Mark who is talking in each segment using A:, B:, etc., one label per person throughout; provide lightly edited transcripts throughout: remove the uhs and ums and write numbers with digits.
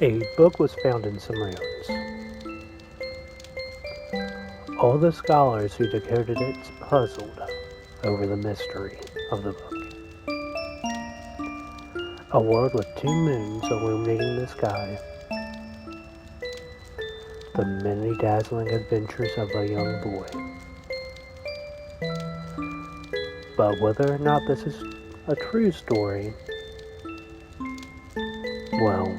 A: A book was found in some ruins. All the scholars who decoded it puzzled over the mystery of the book. A world with 2 moons illuminating the sky. The many dazzling adventures of a young boy. But whether or not this is a true story, well,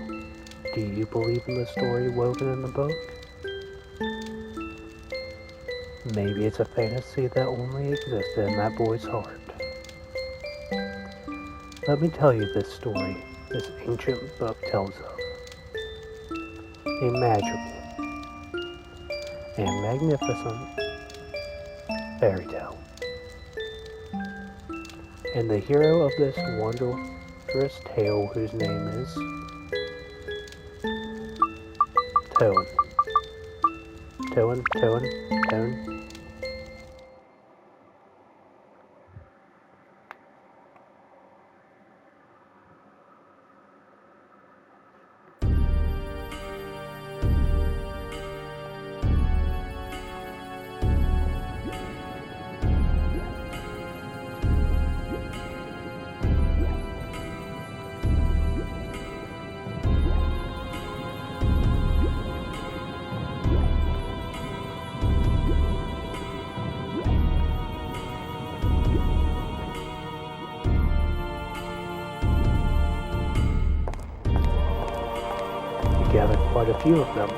A: do you believe in the story woven in the book? Maybe it's a fantasy that only existed in that boy's heart. Let me tell you this story this ancient book tells of. A magical and magnificent fairy tale. And the hero of this wondrous tale, whose name is Toan. Toan. Gathered quite a few of them.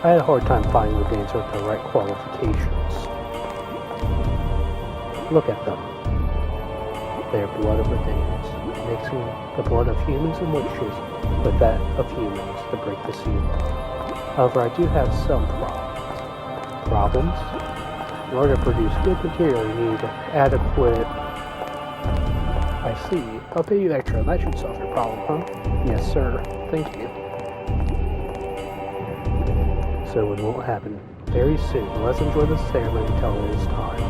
A: I had a hard time finding the dancer with the right qualifications. Look at them. They are blood over veins, mixing the blood of humans and witches with that of humans to break the seal. However, I do have some problems. In order to produce good material, you need adequate... I see. I'll pay you extra. That should solve your problem, huh? Yes, sir. Thank you. So it won't happen very soon. Let's enjoy the ceremony until it is time.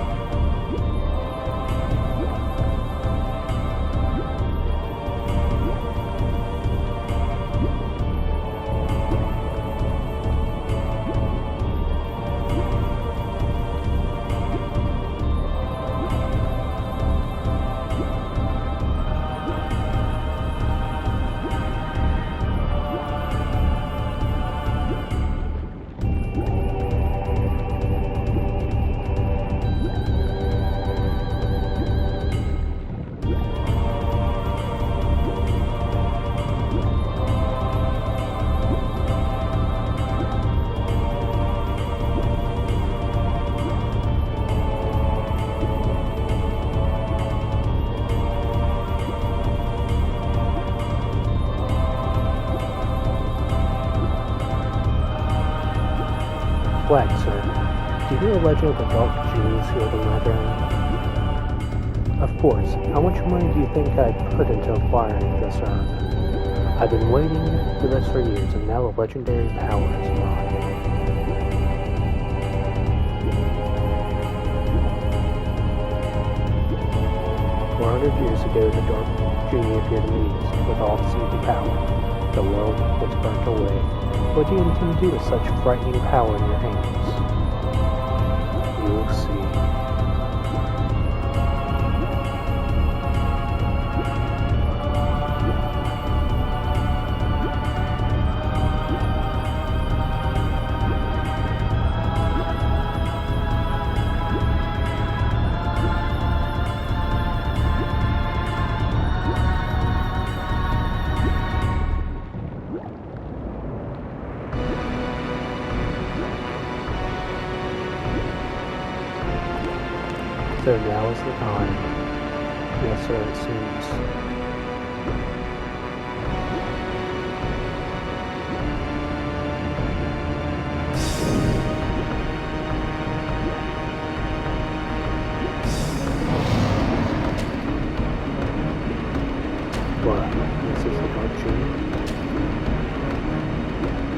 A: Flag, sir. Do you know the legend of the dark genies who are the Netherrealm? Of course. How much money do you think I'd put into acquiring this urn? I've been waiting for this for years, and now the legendary power is mine. 400 years ago, the dark genie appeared in the east with all the seeds of power. The world was burnt away. What do you intend to do with such frightening power in your hands? You will see. So now is the time. Yes, sir, it seems. What? This is the dark genie?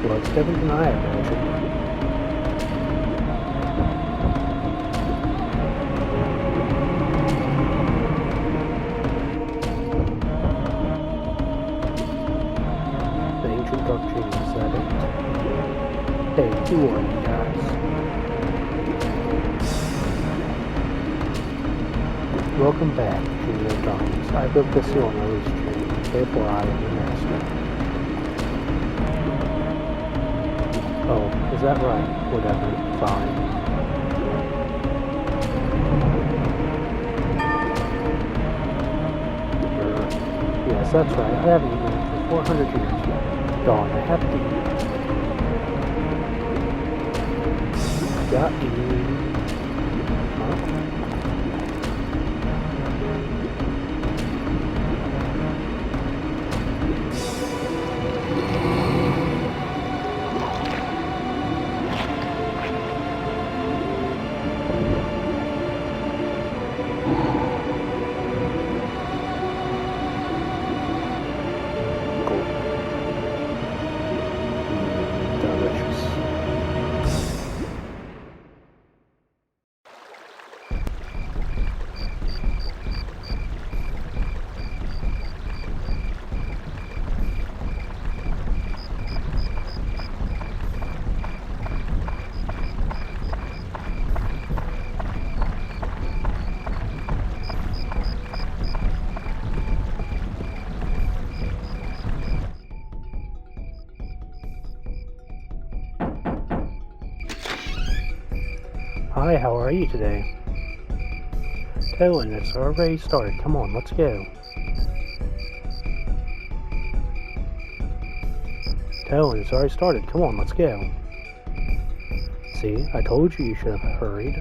A: Well, it's different than I imagined. Dark Genie, is that it? Hey, who are you guys? Welcome back, Junior Darkness. I broke the seal on Ellie's tree, therefore I am the master. Oh, is that right? Whatever, fine. Yes, that's right. I haven't eaten for 400 years. Darn, I have to eat. Got to eat. Huh? Hi, how are you today? Toan, it's already started. Come on, let's go. Toan, it's already started. Come on, let's go. See, I told you should have hurried.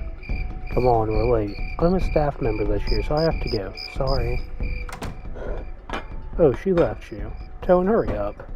A: Come on, we're late. I'm a staff member this year, so I have to go. Sorry. Oh, she left you. Toan, hurry up.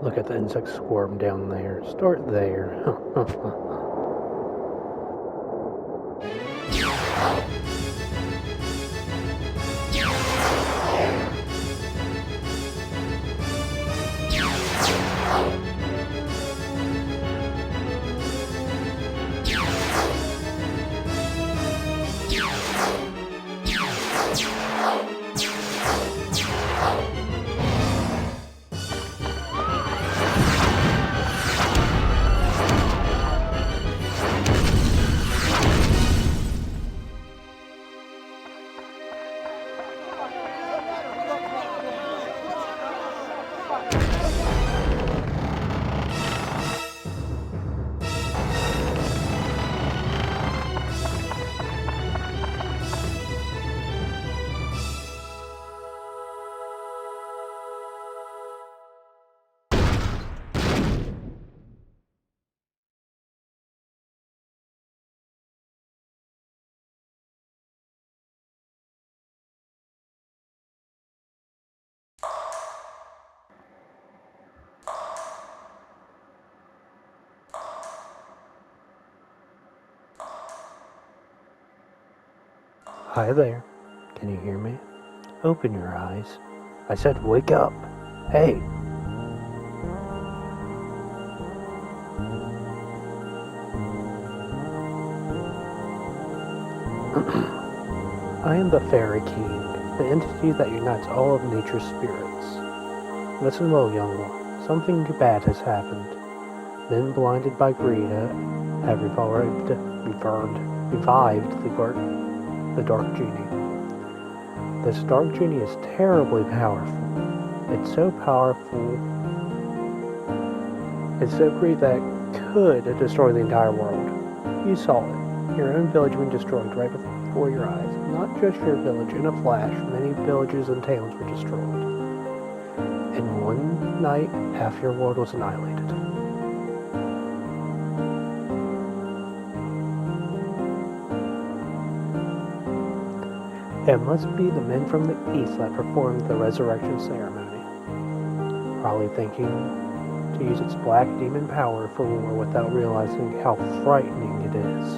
A: Look at the insect swarm down there. Start there. Hi there. Can you hear me? Open your eyes. I said wake up. Hey. I am the Fairy King, the entity that unites all of nature's spirits. Listen well, young one. Something bad has happened. Men blinded by greed have revived the Dark Genie. This Dark Genie is terribly powerful. It's so powerful, it's so great that it could destroy the entire world. You saw it. Your own village being destroyed right before your eyes. Not just your village. In a flash, many villages and towns were destroyed. In one night, half your world was annihilated. It must be the men from the east that performed the resurrection ceremony, probably thinking to use its black demon power for war without realizing how frightening it is.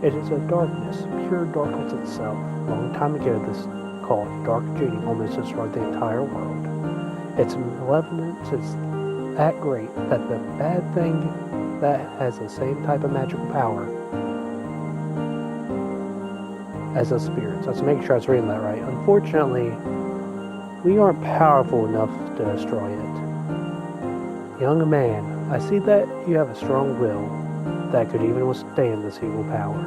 A: It is a darkness, pure darkness itself. A long time ago, this called Dark Genie almost destroyed the entire world. Its malevolence is that great that the bad thing that has the same type of magical power as a spirit. So let's make sure I was reading that right. Unfortunately, we aren't powerful enough to destroy it. Young man, I see that you have a strong will that could even withstand this evil power.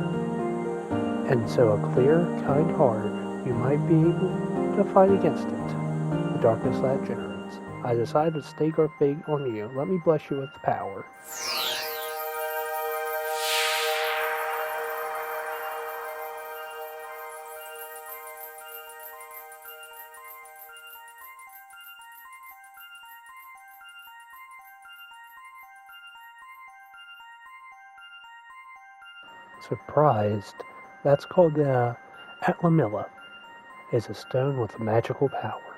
A: And so a clear, kind heart, you might be able to fight against it. The darkness that generates. I decided to stake our fate on you. Let me bless you with the power. Surprised, that's called the Atlamilla. It's a stone with magical power.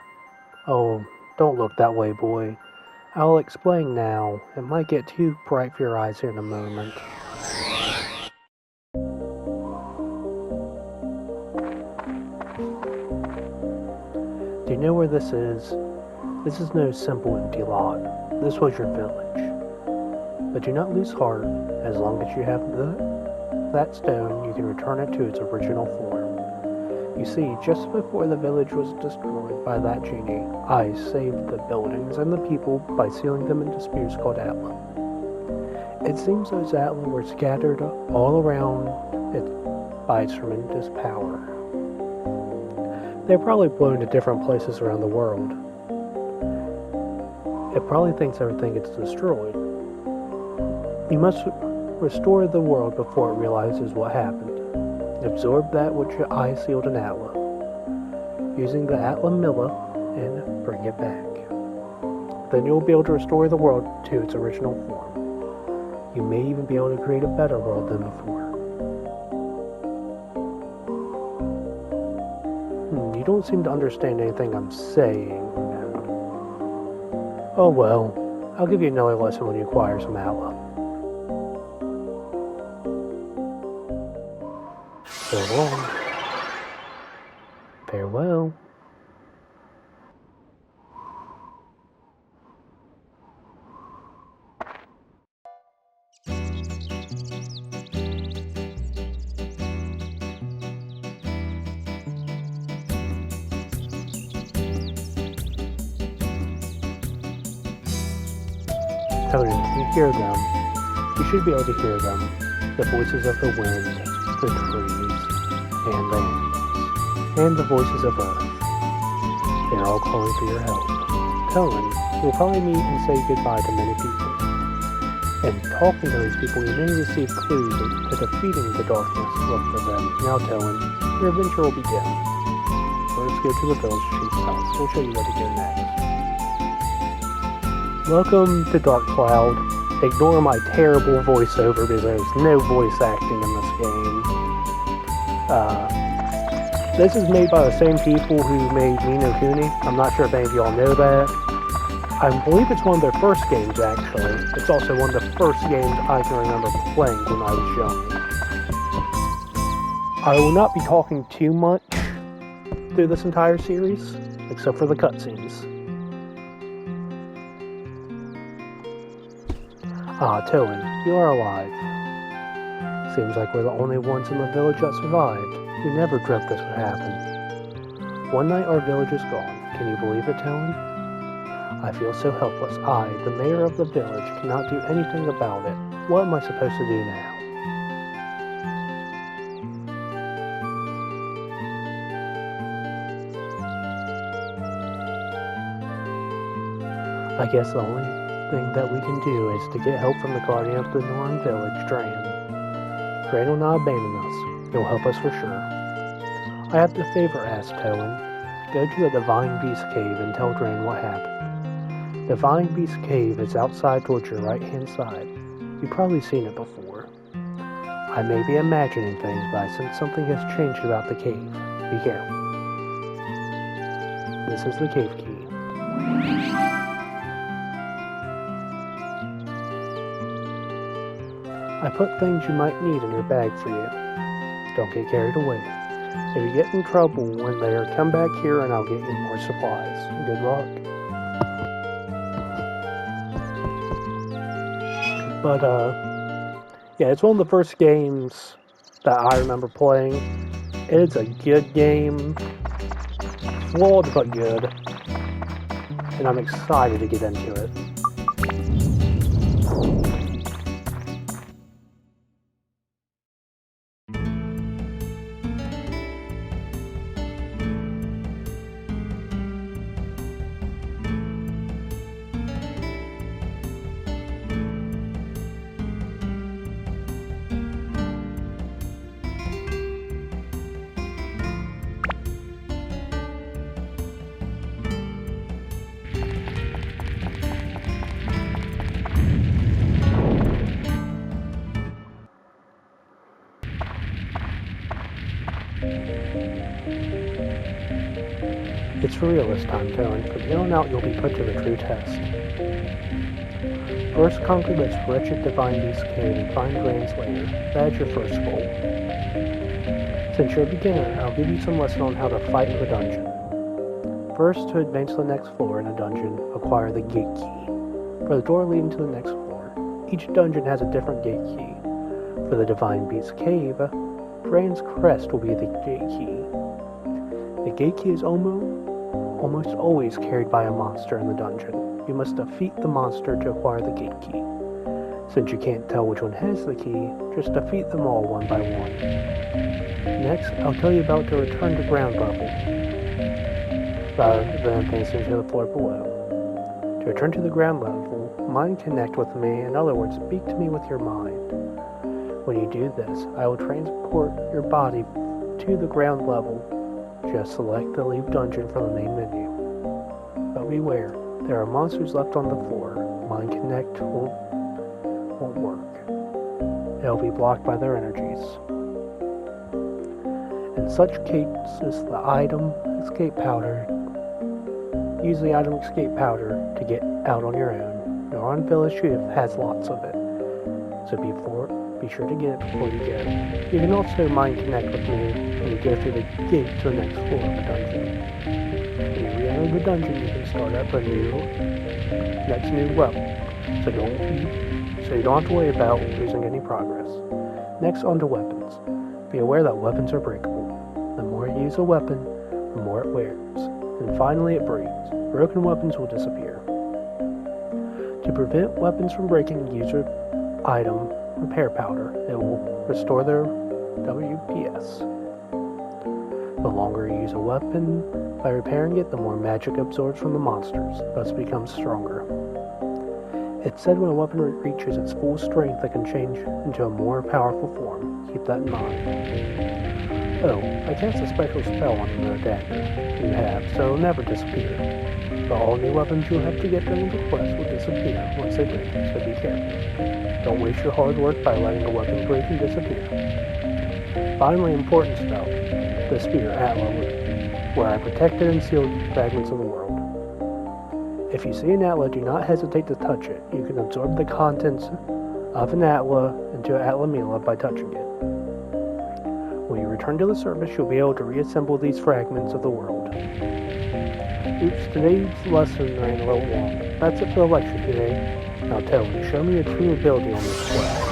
A: Oh, don't look that way, boy. I'll explain now. It might get too bright for your eyes here in a moment. Do you know where this is? This is no simple empty lot. This was your village. But do not lose heart. As long as you have that stone, you can return it to its original form. You see, just before the village was destroyed by that genie, I saved the buildings and the people by sealing them into spheres called Atla. It seems those Atla were scattered all around it by its tremendous power. They're probably blown to different places around the world. It probably thinks everything gets destroyed. You must restore the world before it realizes what happened. Absorb that which your eye sealed in Atla, using the Atlamilla, and bring it back. Then you'll be able to restore the world to its original form. You may even be able to create a better world than before. You don't seem to understand anything I'm saying. Oh well, I'll give you another lesson when you acquire some Atla. So long. Farewell. Tony, can you hear them? You should be able to hear them. The voices of the wind, the trees, and the animals, and the voices of Earth. They're all calling for your help. Cohen, you'll probably meet and say goodbye to many people. And talking to these people, you may receive clues to defeating the darkness. Look for them. Now, Cohen, your adventure will begin. First, go to the village chief's house. We'll show you where to go next. Welcome to Dark Cloud. Ignore my terrible voiceover because there's no voice acting in this game. This is made by the same people who made Ni no Kuni. I'm not sure if any of y'all know that. I believe it's one of their first games, actually. It's also one of the first games I can remember playing when I was young. I will not be talking too much through this entire series, except for the cutscenes. Ah, Toan, you are alive. Seems like we're the only ones in the village that survived. We never dreamt this would happen. One night our village is gone. Can you believe it, Talon? I feel so helpless. I, the mayor of the village, cannot do anything about it. What am I supposed to do now? I guess the only thing that we can do is to get help from the guardian of the Noran village, Dran. Dran will not abandon us. He'll help us for sure. I have the favor asked, Talon. Go to the Divine Beast Cave and tell Dran what happened. Divine Beast Cave is outside towards your right-hand side. You've probably seen it before. I may be imagining things, but I sense something has changed about the cave. Be careful. This is the cave key. I put things you might need in your bag for you. Don't get carried away. If you get in trouble when they are, come back here and I'll get you more supplies. Good luck. But, yeah, it's one of the first games that I remember playing. It's a good game. Flawed but good. And I'm excited to get into it. It's for real this time, Talon. From here on out, you'll be put to the true test. First, conquer this wretched Divine Beast Cave and find Dran's lair. That is your first goal. Since you're a beginner, I'll give you some lesson on how to fight in the dungeon. First, to advance to the next floor in a dungeon, acquire the gate key. For the door leading to the next floor, each dungeon has a different gate key. For the Divine Beast Cave, Dran's crest will be the gate key. The gate key is almost always carried by a monster in the dungeon. You must defeat the monster to acquire the gate key. Since you can't tell which one has the key, just defeat them all one by one. Next, I'll tell you about the return to ground level, rather than advancing to the floor below. To return to the ground level, mind connect with me, in other words, speak to me with your mind. When you do this, I will transport your body to the ground level. Just select the Leave Dungeon from the main menu. But beware, there are monsters left on the floor. Mind Connect won't work. They'll be blocked by their energies. In such cases, the item escape powder. Use the item escape powder to get out on your own. Noran Village has lots of it, so be sure to get it before you go. You can also mind connect with me when you go through the gate to the next floor of the dungeon. When you re-enter the dungeon, you can start up a next new level, so you don't have to worry about losing any progress. Next, on to weapons. Be aware that weapons are breakable. The more you use a weapon, the more it wears. And finally, it breaks. Broken weapons will disappear. To prevent weapons from breaking, use your item repair powder. It will restore their WPS. The longer you use a weapon, by repairing it, the more magic absorbs from the monsters, thus becomes stronger. It's said when a weapon reaches its full strength, it can change into a more powerful form. Keep that in mind. Oh, I cast a special spell on the dagger you have, so it'll never disappear. But all new weapons you'll have to get during the quest will disappear once they break, so be careful. Don't waste your hard work by letting a weapon break and disappear. Finally, important stuff. The spear, Atla, where I protected and sealed fragments of the world. If you see an Atla, do not hesitate to touch it. You can absorb the contents of an Atla into an Atla Mila by touching it. When you return to the surface, you'll be able to reassemble these fragments of the world. Oops, today's lesson ran a little long. That's it for the lecture today. Now tell me, show me your true ability on this quest.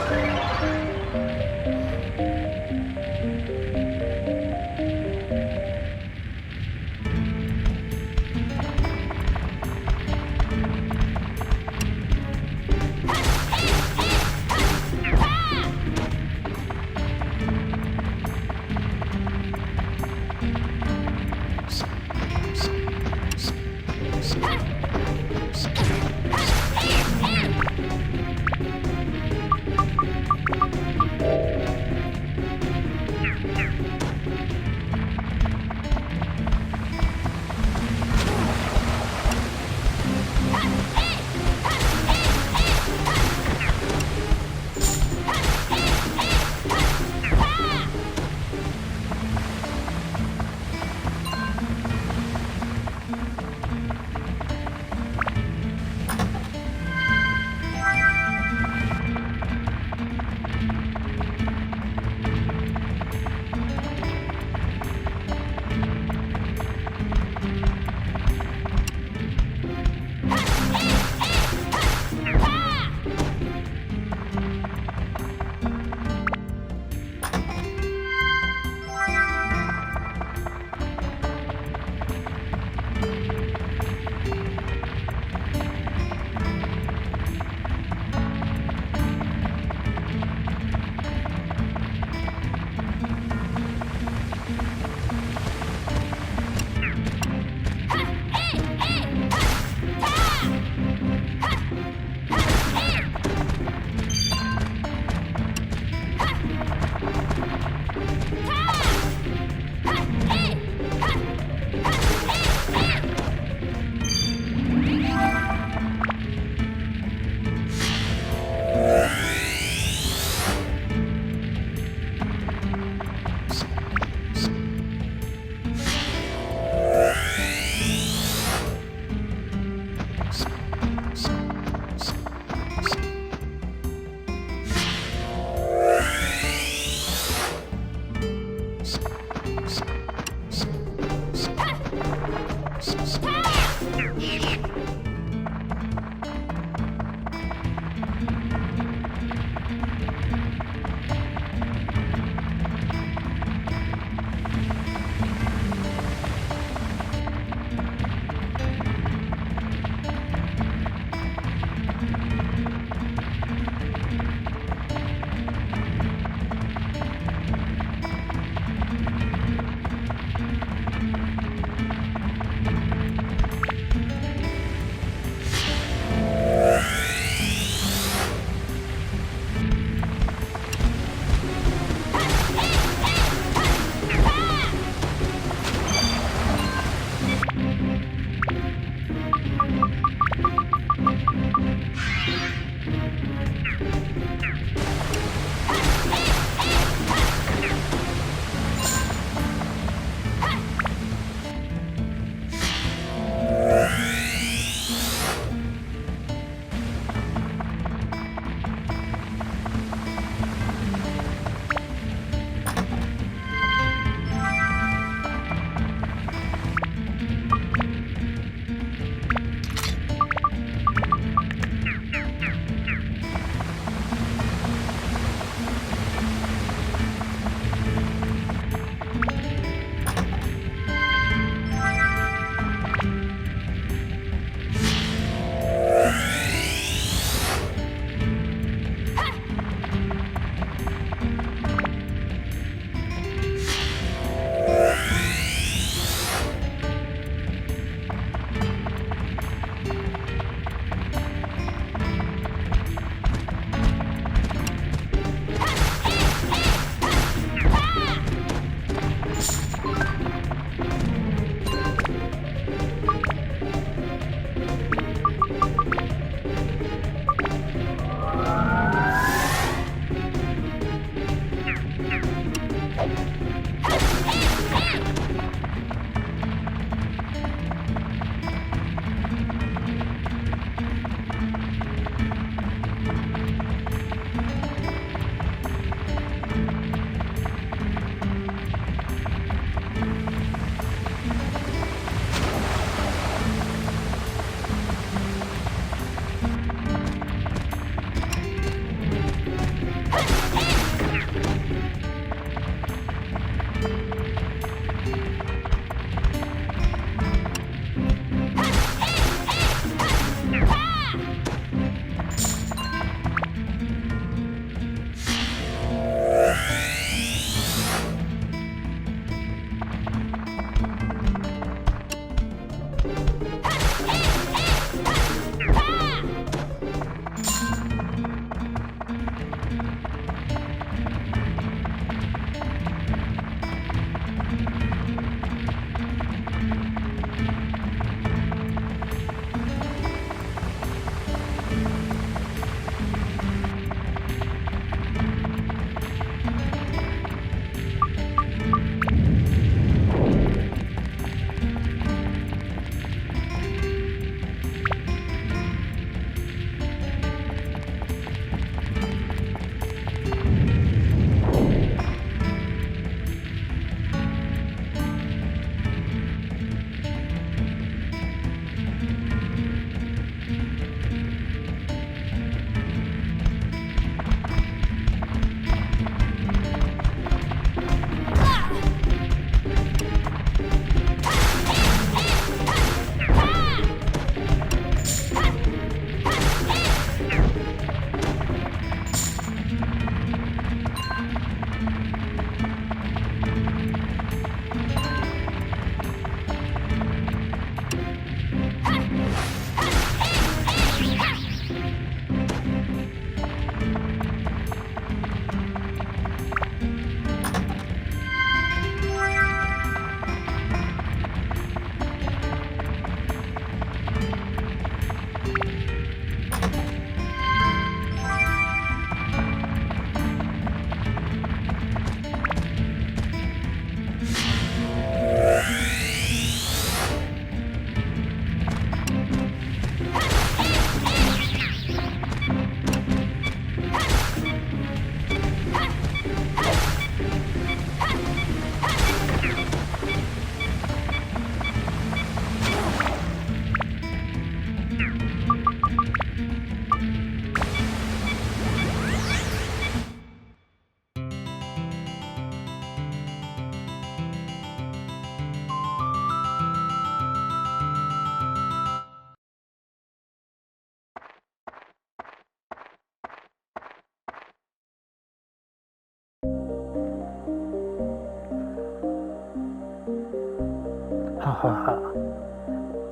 A: ha ha.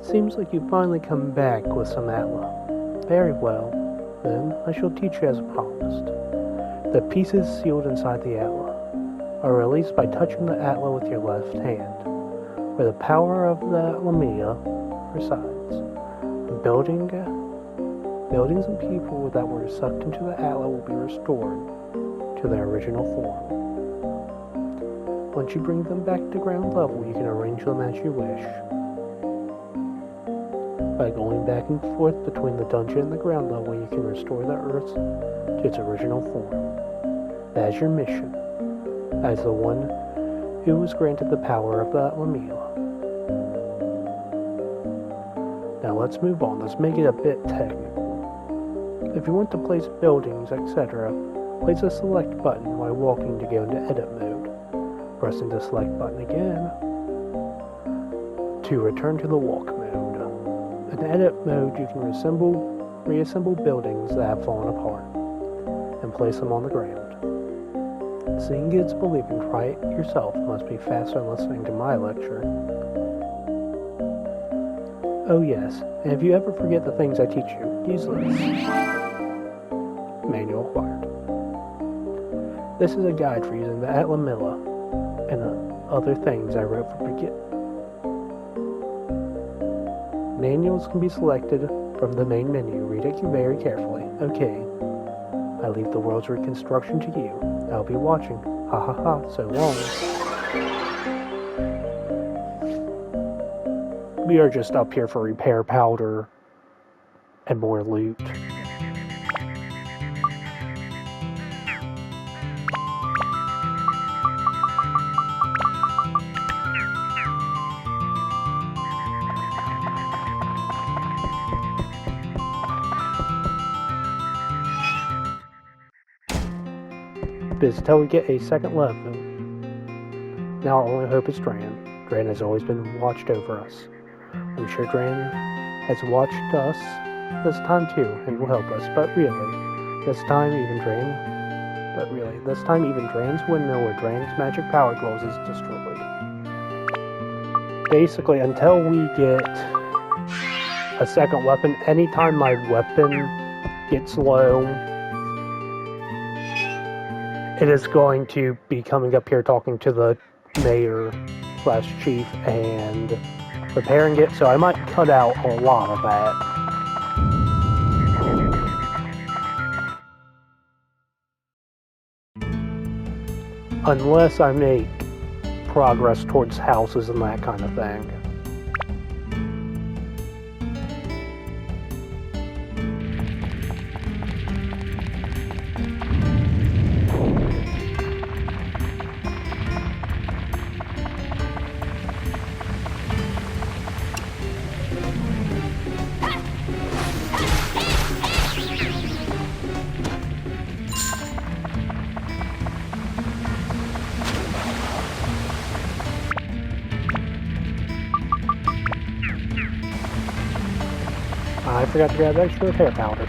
A: Seems like you finally come back with some Atla. Very well, then I shall teach you as promised. The pieces sealed inside the Atla are released by touching the Atla with your left hand, where the power of the Lamia resides. Buildings and people that were sucked into the Atla will be restored to their original form. Once you bring them back to ground level, you can arrange them as you wish. By going back and forth between the dungeon and the ground level, you can restore the Earth to its original form. That is your mission, as the one who was granted the power of the Lamia. Now let's move on. Let's make it a bit technical. If you want to place buildings, etc., place the select button while walking to go into edit mode. Pressing the select button again to return to the walk mode. In edit mode, you can reassemble buildings that have fallen apart and place them on the ground. Seeing is believing. Try it yourself. Must be faster than listening to my lecture. Oh yes, and if you ever forget the things I teach you, use this. Manual acquired. This is a guide for using the Atlamilla and other things I wrote for begin. Manuals can be selected from the main menu. Read it very carefully. Okay. I leave the world's reconstruction to you. I'll be watching. Ha ha ha, so long. We are just up here for repair powder and more loot. This is until we get a second level. Now our only hope is Dran. Dran has always been watched over us. I'm sure Dran has watched us this time too and will help us, but really, this time even Dran's windmill where Dran's magic power glows is destroyed. Basically, until we get a second weapon, anytime my weapon gets low, it is going to be coming up here talking to the mayor/chief and repairing it, so I might cut out a lot of that. Unless I make progress towards houses and that kind of thing. I forgot to grab extra repair powder.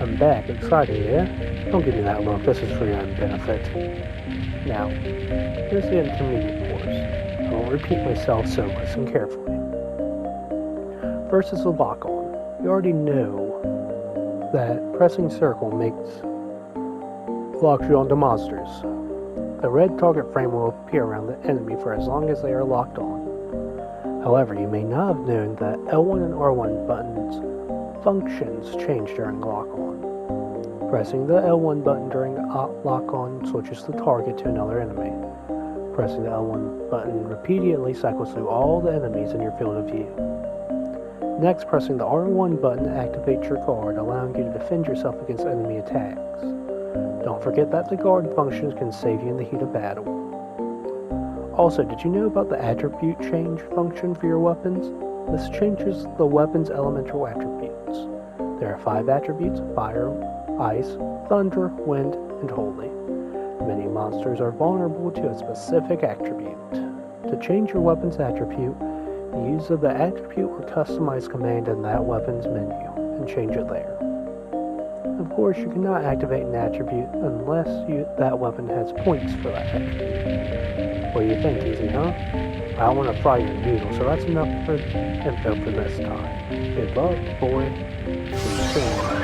A: I'm back. Excited, yeah? Don't give me that look. This is for your own benefit. Now, here's the intermediate course. I won't repeat myself, so listen carefully. First is the lock-on. You already know that pressing circle locks you onto monsters. The red target frame will appear around the enemy for as long as they are locked on. However, you may not have known that L1 and R1 buttons functions change during lock-on. Pressing the L1 button during lock-on switches the target to another enemy. Pressing the L1 button repeatedly cycles through all the enemies in your field of view. Next, pressing the R1 button activates your guard, allowing you to defend yourself against enemy attacks. Don't forget that the guard functions can save you in the heat of battle. Also, did you know about the attribute change function for your weapons? This changes the weapon's elemental attributes. There are 5 attributes: fire, ice, thunder, wind, and holy. Many monsters are vulnerable to a specific attribute. To change your weapon's attribute, use the attribute or customize command in that weapon's menu, and change it there. Of course, you cannot activate an attribute unless that weapon has points for that attribute. What do you think? Easy, huh? I don't want to fry your noodle, so that's enough for info for this time. Good luck, boy. See you soon.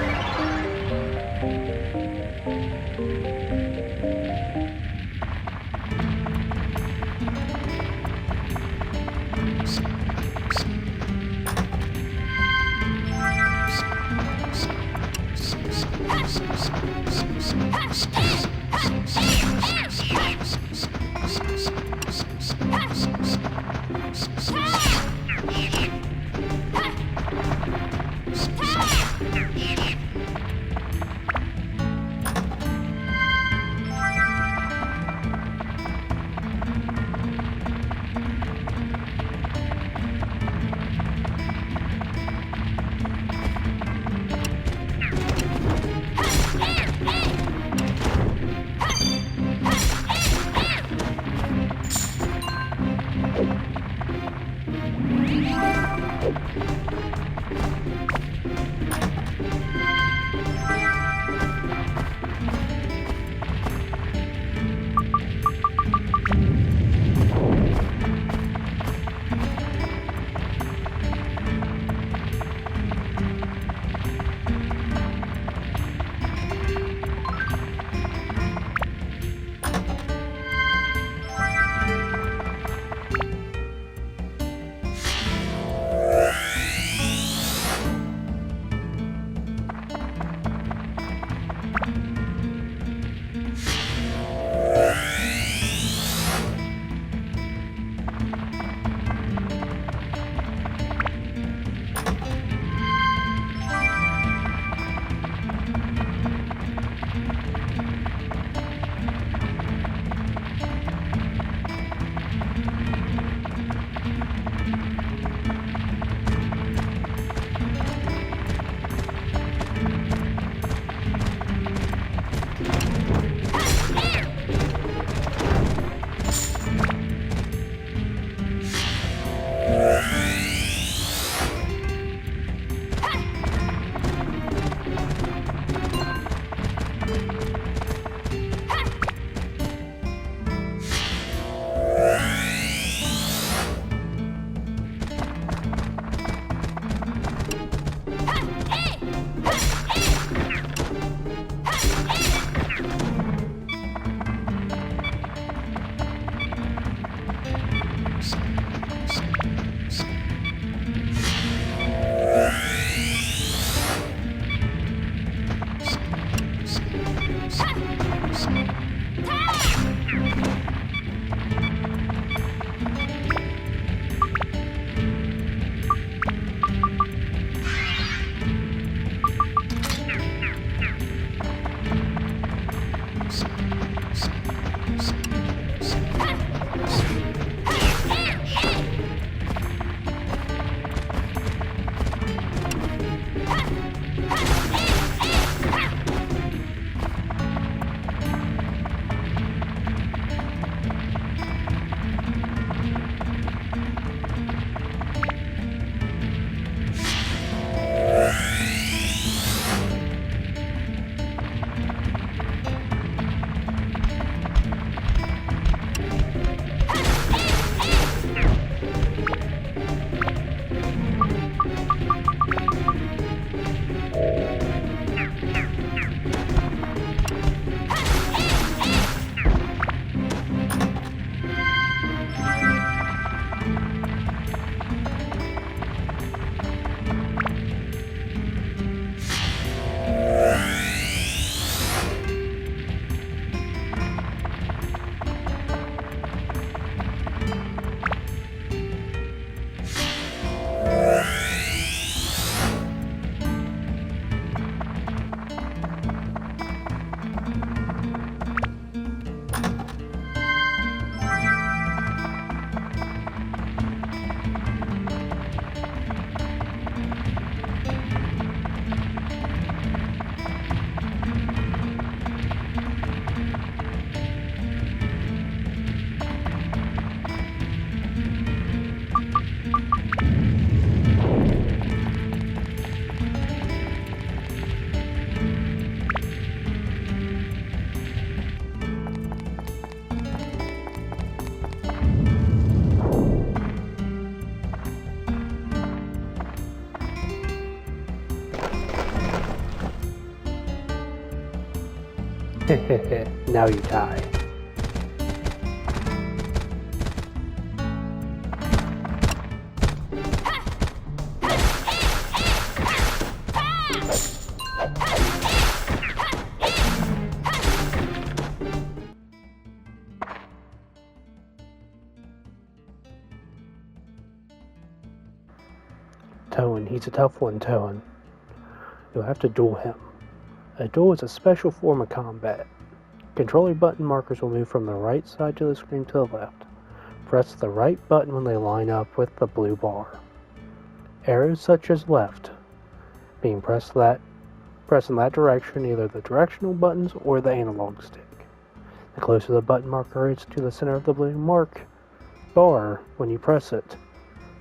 A: Now you die. Toan, he's a tough one, Toan. You'll have to duel him. A duel is a special form of combat. Controller button markers will move from the right side of the screen to the left. Press the right button when they line up with the blue bar. Arrows such as left being pressed in that direction, either the directional buttons or the analog stick. The closer the button marker is to the center of the blue mark bar when you press it,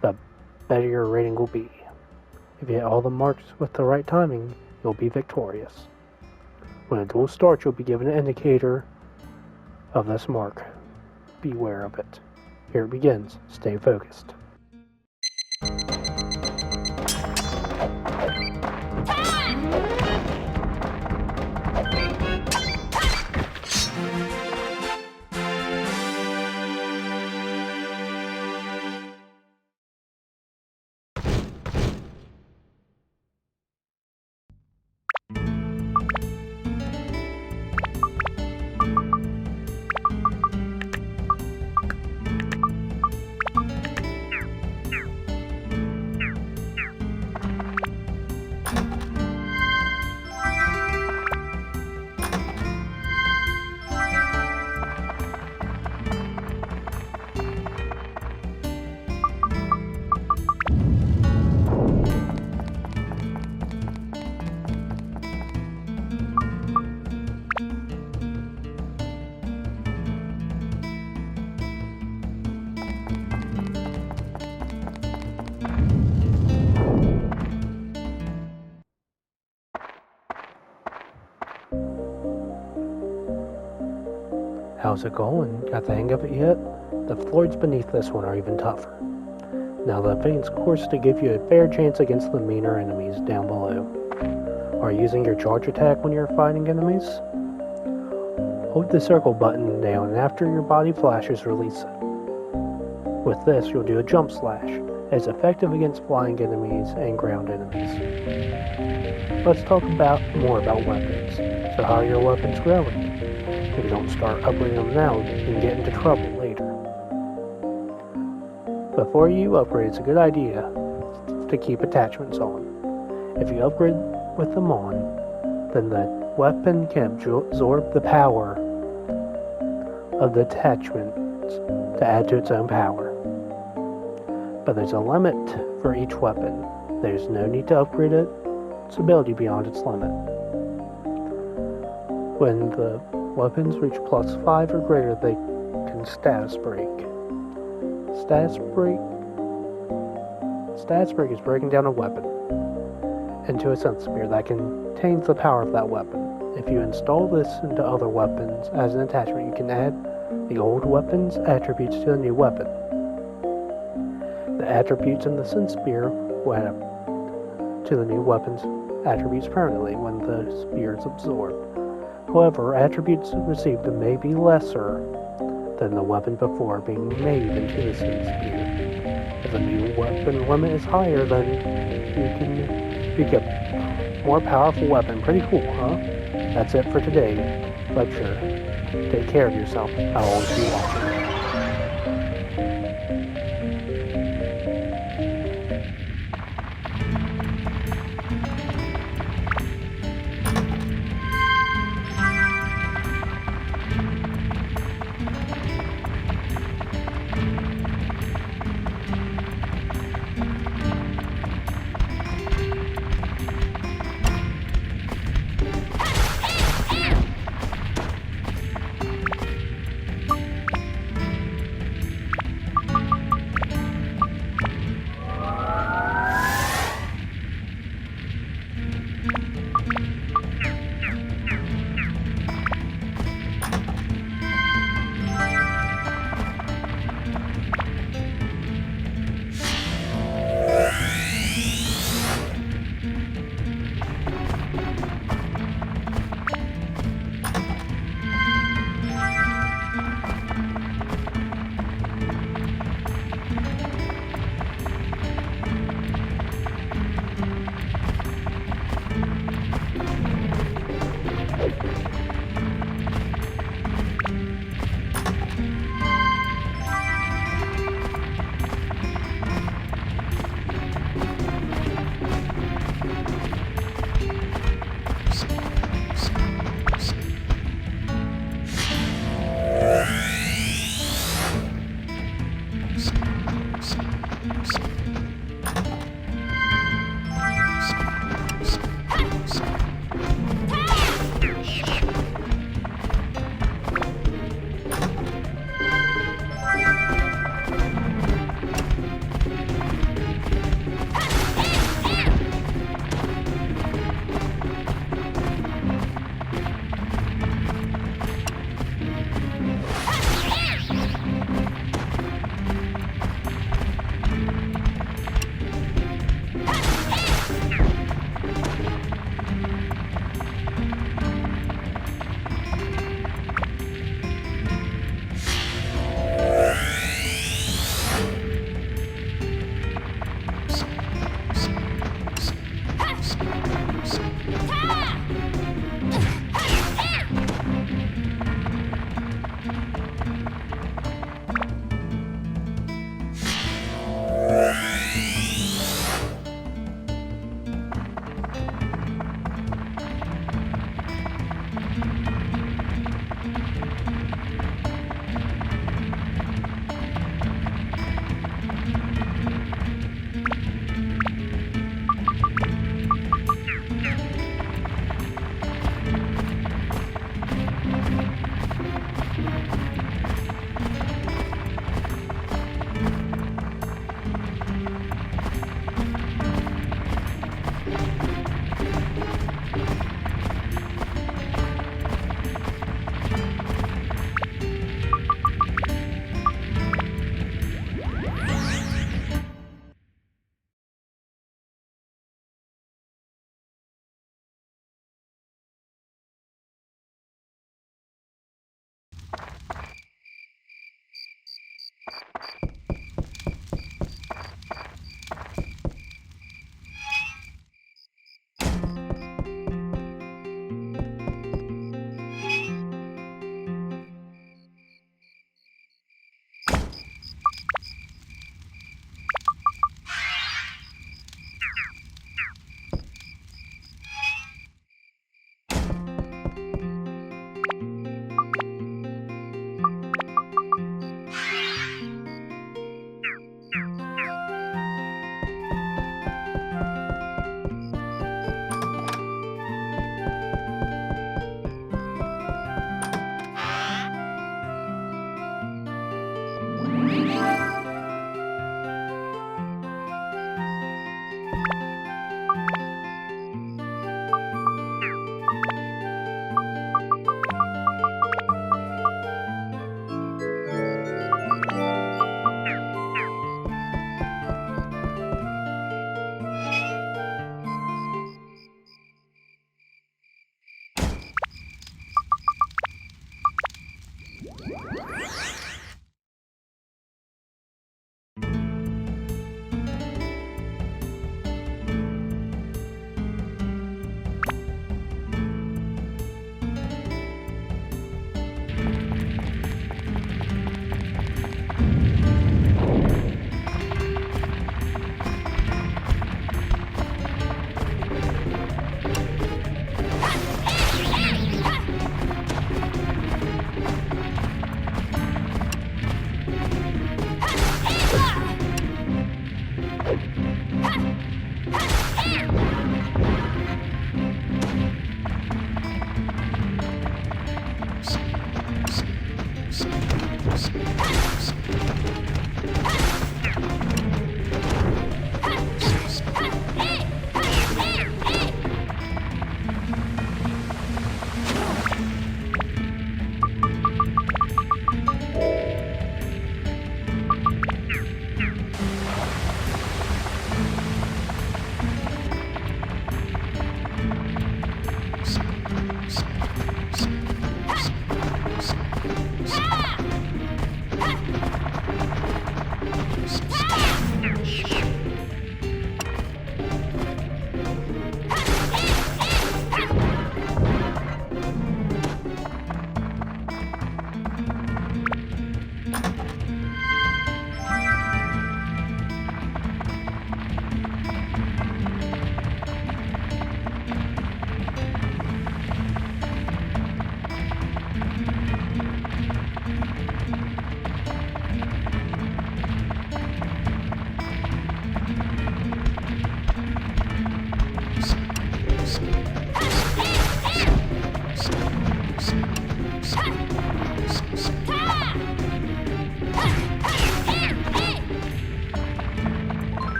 A: the better your rating will be. If you hit all the marks with the right timing, you'll be victorious. When a duel starts, you'll be given an indicator of this mark. Beware of it. Here it begins. Stay focused. How's it going? Got the hang of it yet? The floors beneath this one are even tougher. Now the faint's course to give you a fair chance against the meaner enemies down below. Are you using your charge attack when you're fighting enemies? Hold the circle button down and after your body flashes, release it. With this, you'll do a jump slash. It's effective against flying enemies and ground enemies. Let's talk more about weapons. So how are your weapons growing? If you don't start upgrading them now, you can get into trouble later. Before you upgrade, it's a good idea to keep attachments on. If you upgrade with them on, then the weapon can absorb the power of the attachments to add to its own power. But there's a limit for each weapon. There's no need to upgrade its ability beyond its limit. When the weapons reach +5 or greater, they can status break. Status break is breaking down a weapon into a sense sphere that contains the power of that weapon. If you install this into other weapons as an attachment, you can add the old weapon's attributes to the new weapon. The attributes in the sense sphere will add up to the new weapon's attributes permanently when the sphere is absorbed. However, attributes received may be lesser than the weapon before being made into the sense sphere. If a new weapon limit is higher, then you get a more powerful weapon. Pretty cool, huh? That's it for today's lecture. Take care of yourself. I'll always be watching.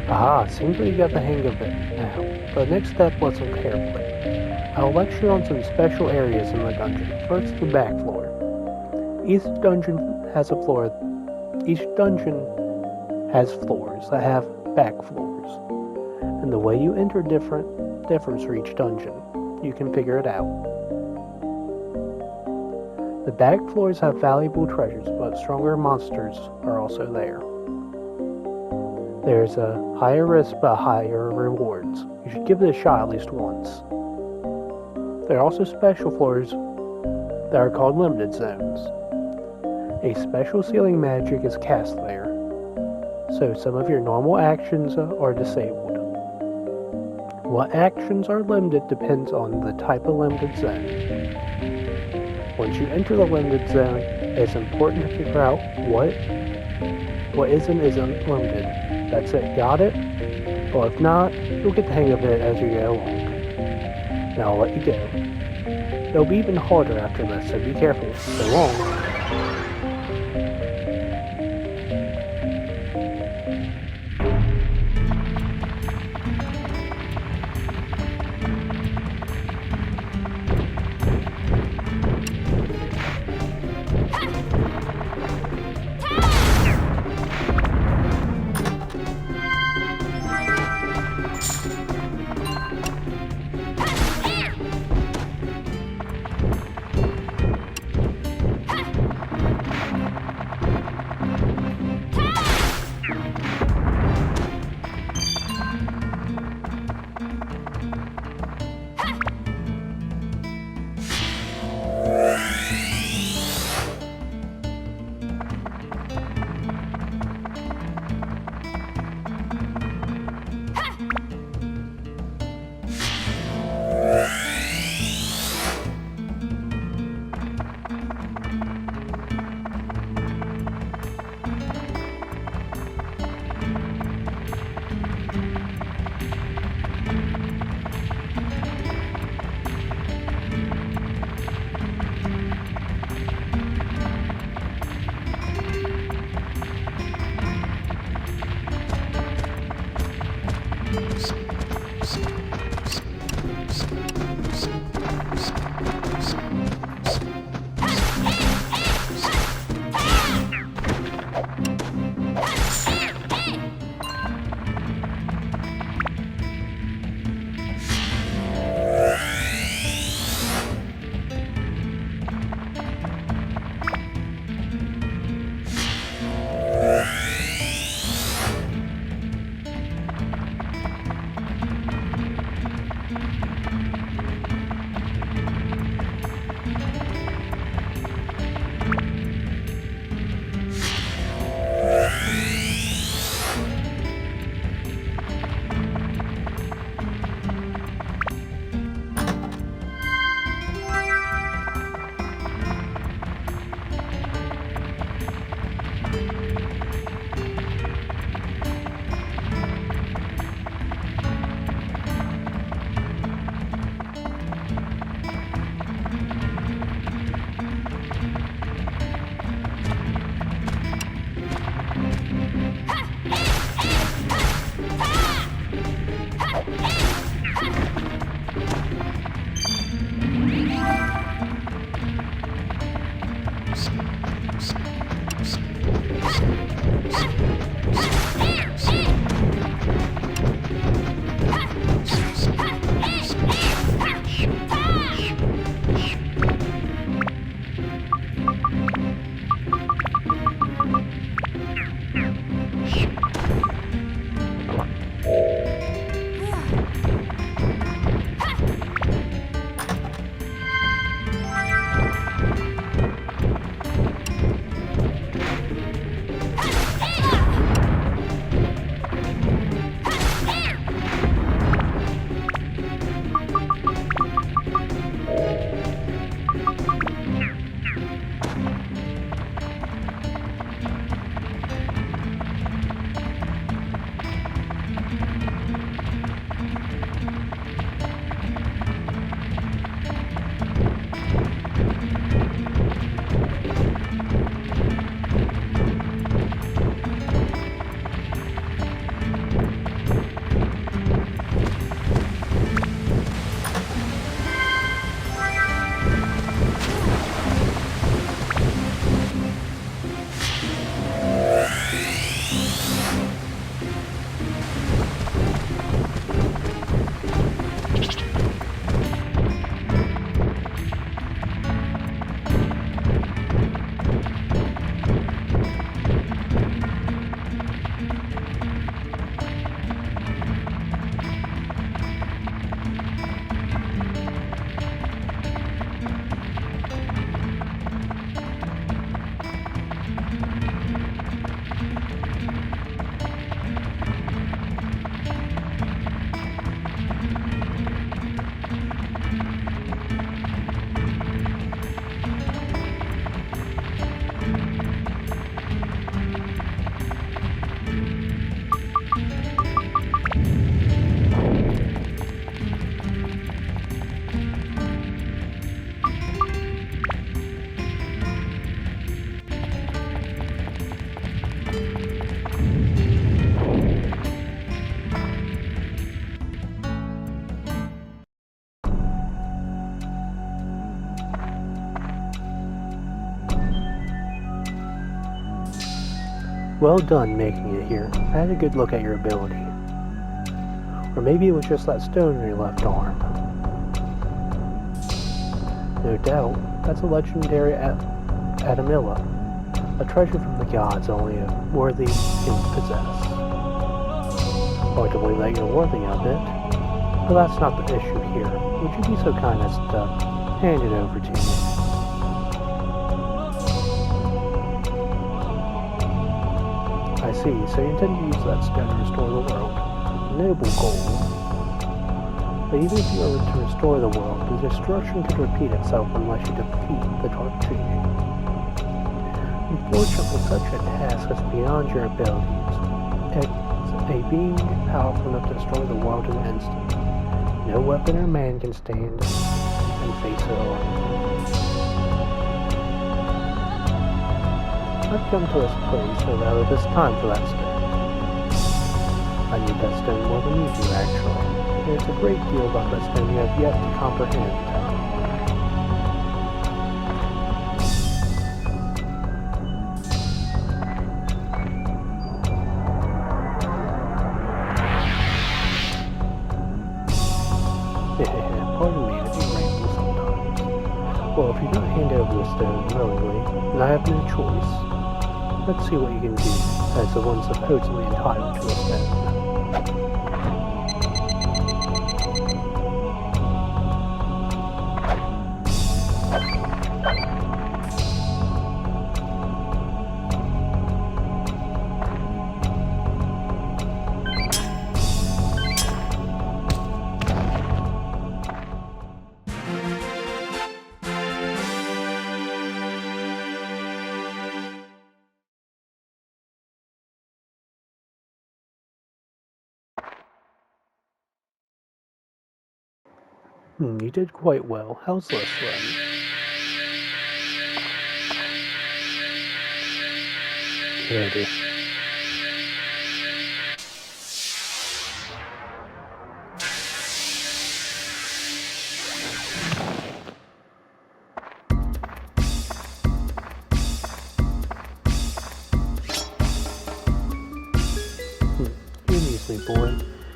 A: Aha, seems like you got the hang of it now. The next step was some hairplay. I'll lecture on some special areas in the dungeon. First, the back floor. Each dungeon has floors that have back floors. And the way you enter differs for each dungeon. You can figure it out. The back floors have valuable treasures, but stronger monsters are also there. There's a higher risk but higher rewards. You should give it a shot at least once. There are also special floors that are called limited zones. A special sealing magic is cast there, so some of your normal actions are disabled. What actions are limited depends on the type of limited zone. Once you enter the limited zone, it's important to figure out what isn't limited. That's it, got it? Well, if not, you'll get the hang of it as you go along. Now I'll let you go. It'll be even harder after this, so be careful. So long. Well done making it here. I had a good look at your ability. Or maybe it was just that stone in your left arm. No doubt, that's a legendary Adamilla, a treasure from the gods only a worthy can possess. Hard to believe that you're worthy of it, but that's not the issue here. Would you be so kind as to hand it over to me? I see, so you intend to use that stone to restore the world. Noble goal. But even if you were to restore the world, the destruction could repeat itself unless you defeat the Dark Genie. Unfortunately, such a task is beyond your abilities. It's a being powerful enough to destroy the world in an instant. No weapon or man can stand and face it alone. I've come to this place so that it is time for that stone. I need that stone more than you do, actually. There's a great deal about that stone you have yet to comprehend. Pardon me if you ramble sometimes. Well, if you don't hand over the stone willingly, then I have no choice. Let's see what you can do as the one supposedly entitled to a stone. You did quite well. How's this then? Ready. You amuse me, boy.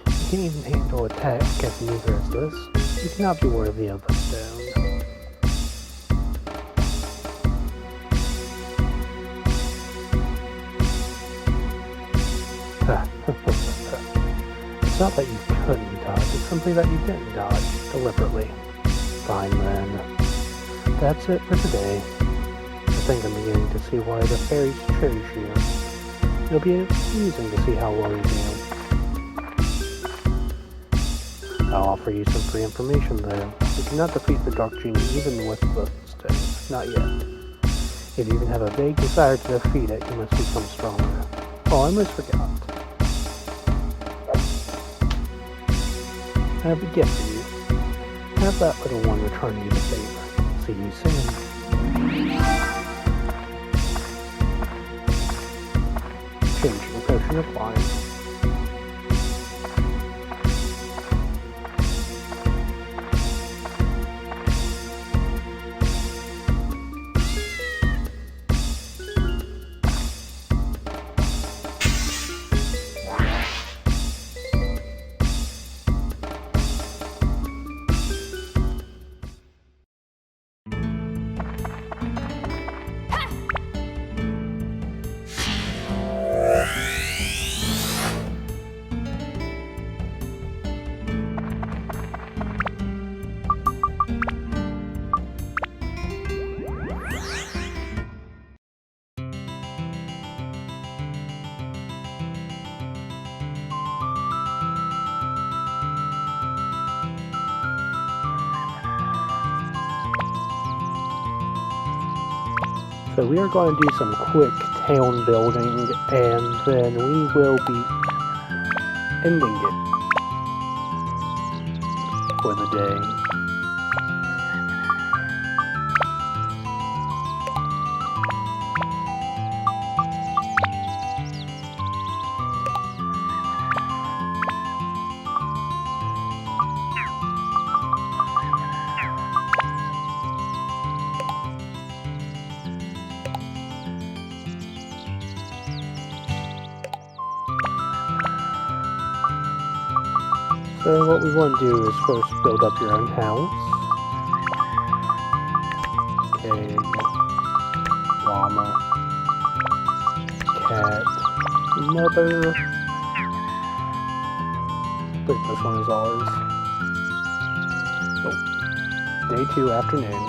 A: You can't even handle attack as neither as this. You cannot be worthy of the stone. It's not that you couldn't dodge, it's simply that you didn't dodge deliberately. Fine then. that's it for today. I think I'm beginning to see why the fairies chose you. It'll be amusing to see how well you do. I'll offer you some free information though. You cannot defeat the Dark Genie even with the stone. Not yet. If you even have a vague desire to defeat it, you must become stronger. Oh, I almost forgot. I have a gift for you. Have that little one return you the favor. See you soon. Changing potion applied. So we are going to do some quick town building, and then we will be ending it for the day. So what we want to do is first build up your own house. Pig, llama, cat, mother. I think this one is ours. Oh. Day 2 afternoon.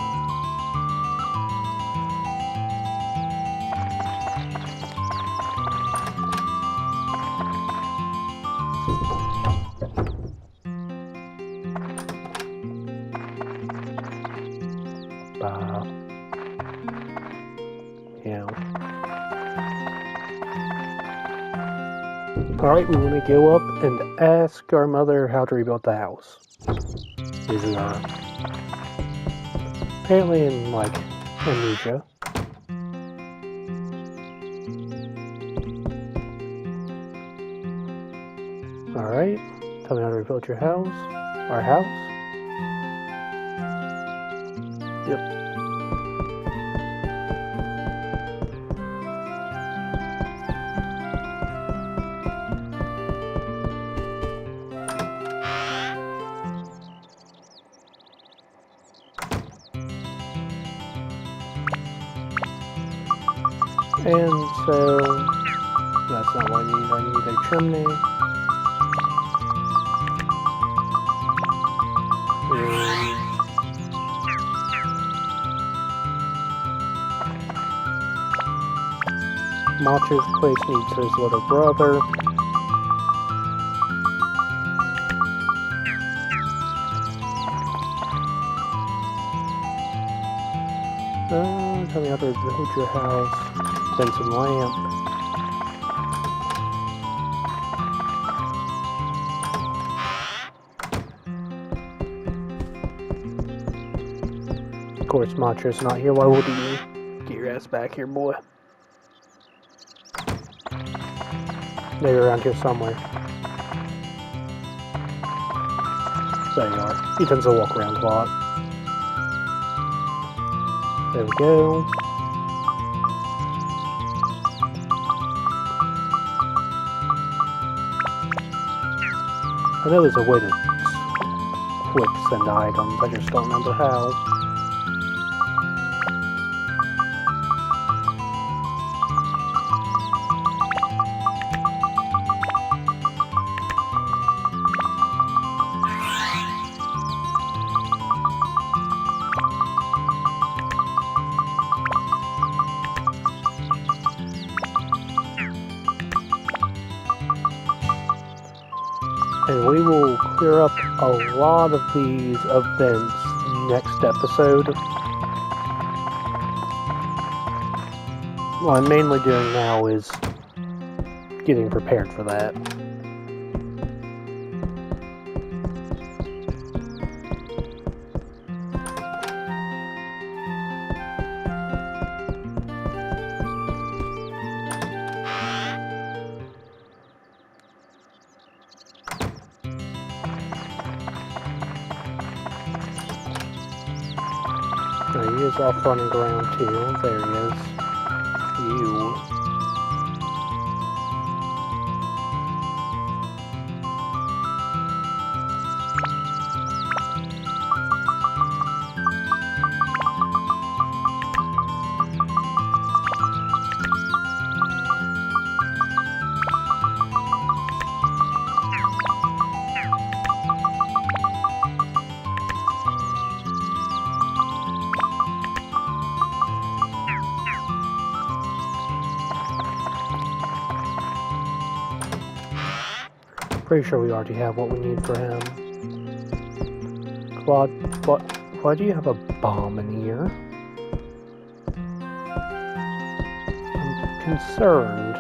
A: Alright, we want to go up and ask our mother how to rebuild the house. Using our... apparently in, like, amnesia. Alright, tell me how to rebuild your house. Our house. Yep. And so, that's not what I need. I need a chimney. Matcha's place needs his little brother. Tell me how to build your house. Then some lamp. Of course, Matcha's not here. Why would you? Get your ass back here, boy. They're around here somewhere. There you are. He tends to walk around a lot. There we go. I know there's a way to quick send items, I just don't remember how. And we will clear up a lot of these events next episode. What I'm mainly doing now is getting prepared for that. He is off running around too. There he is. You. Pretty sure we already have what we need for him. Claude, why do you have a bomb in here? I'm concerned.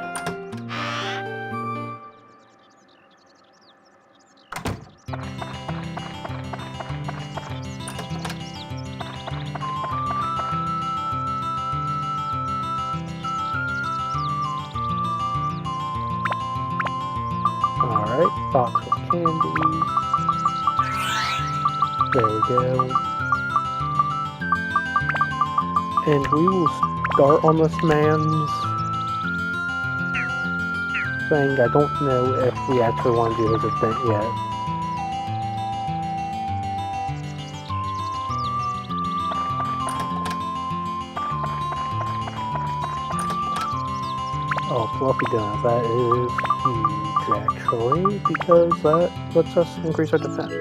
A: Alright, box with candies. There we go. And we will start on this man's thing. I don't know if we actually want to do his event yet. Oh, Fluffy Donut, that is huge actually, because that lets us increase our defense.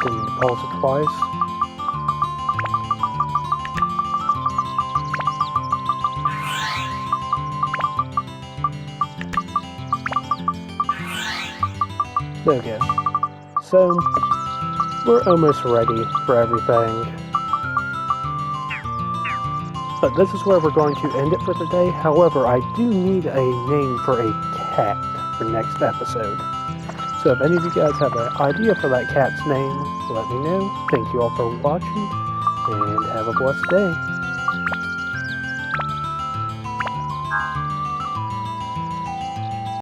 A: Didn't pause it twice. There we go. So, we're almost ready for everything. But this is where we're going to end it for today. However, I do need a name for a cat for next episode. So if any of you guys have an idea for that cat's name, let me know. Thank you all for watching, and have a blessed day.